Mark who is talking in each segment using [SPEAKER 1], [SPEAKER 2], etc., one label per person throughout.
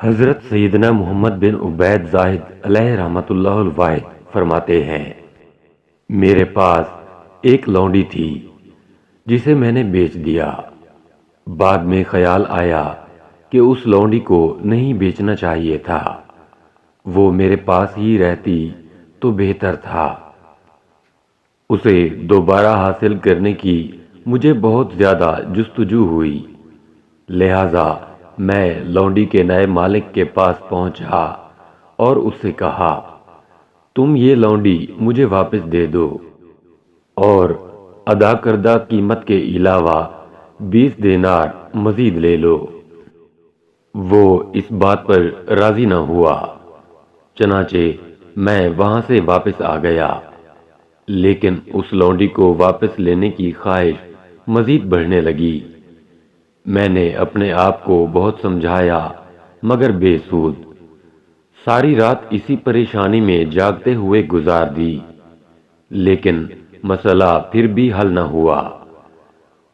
[SPEAKER 1] حضرت سیدنا محمد بن عبید زاہد علیہ رحمۃ اللہ الواحد فرماتے ہیں، میرے پاس ایک لونڈی تھی جسے میں نے بیچ دیا۔ بعد میں خیال آیا کہ اس لونڈی کو نہیں بیچنا چاہیے تھا، وہ میرے پاس ہی رہتی تو بہتر تھا۔ اسے دوبارہ حاصل کرنے کی مجھے بہت زیادہ جستجو ہوئی، لہذا میں لونڈی کے نئے مالک کے پاس پہنچا اور اس سے کہا، تم یہ لونڈی مجھے واپس دے دو اور ادا کردہ قیمت کے علاوہ 20 دینار مزید لے لو۔ وہ اس بات پر راضی نہ ہوا، چنانچہ میں وہاں سے واپس آ گیا، لیکن اس لونڈی کو واپس لینے کی خواہش مزید بڑھنے لگی۔ میں نے اپنے آپ کو بہت سمجھایا مگر بے سود، ساری رات اسی پریشانی میں جاگتے ہوئے گزار دی، لیکن مسئلہ پھر بھی حل نہ ہوا۔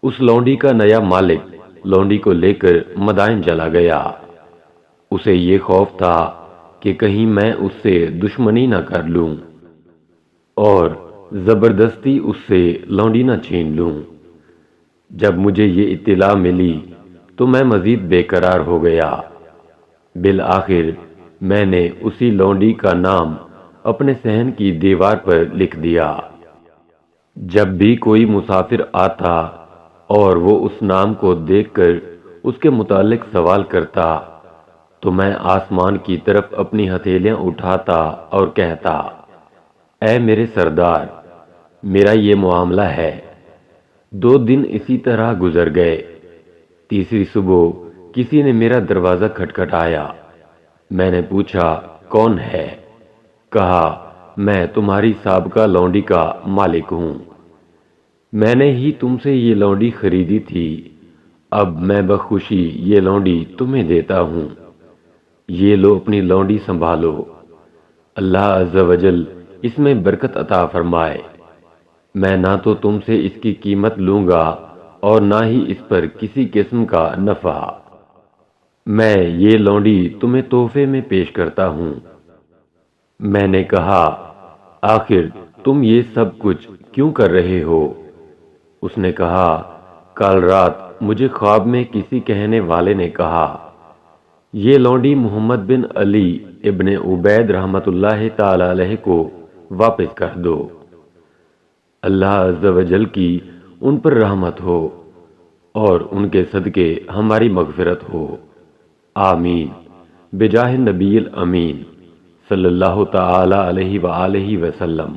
[SPEAKER 1] اس لونڈی کا نیا مالک لونڈی کو لے کر مدائن چلا گیا۔ اسے یہ خوف تھا کہ کہیں میں اس سے دشمنی نہ کر لوں اور زبردستی اس سے لونڈی نہ چھین لوں۔ جب مجھے یہ اطلاع ملی تو میں مزید بے قرار ہو گیا۔ بالآخر میں نے اسی لونڈی کا نام اپنے صحن کی دیوار پر لکھ دیا۔ جب بھی کوئی مسافر آتا اور وہ اس نام کو دیکھ کر اس کے متعلق سوال کرتا تو میں آسمان کی طرف اپنی ہتھیلیاں اٹھاتا اور کہتا، اے میرے سردار، میرا یہ معاملہ ہے۔ 2 دن اسی طرح گزر گئے۔ تیسری صبح کسی نے میرا دروازہ کھٹکھٹایا۔ میں نے پوچھا، کون ہے؟ کہا، میں تمہاری سابقہ لونڈی کا مالک ہوں، میں نے ہی تم سے یہ لونڈی خریدی تھی، اب میں بخوشی یہ لونڈی تمہیں دیتا ہوں، یہ لو اپنی لونڈی سنبھالو، اللہ عز و جل اس میں برکت عطا فرمائے۔ میں نہ تو تم سے اس کی قیمت لوں گا اور نہ ہی اس پر کسی قسم کا نفع، میں یہ لونڈی تمہیں تحفے میں پیش کرتا ہوں۔ میں نے کہا، آخر تم یہ سب کچھ کیوں کر رہے ہو؟ اس نے کہا، کل رات مجھے خواب میں کسی کہنے والے نے کہا، یہ لونڈی محمد بن علی ابن عبید رحمۃ اللہ تعالی علیہ کو واپس کر دو، اللہ عز و جل کی ان پر رحمت ہو اور ان کے صدقے ہماری مغفرت ہو، آمین، بجاہ نبی الامین صلی اللہ تعالی علیہ وآلہ وسلم۔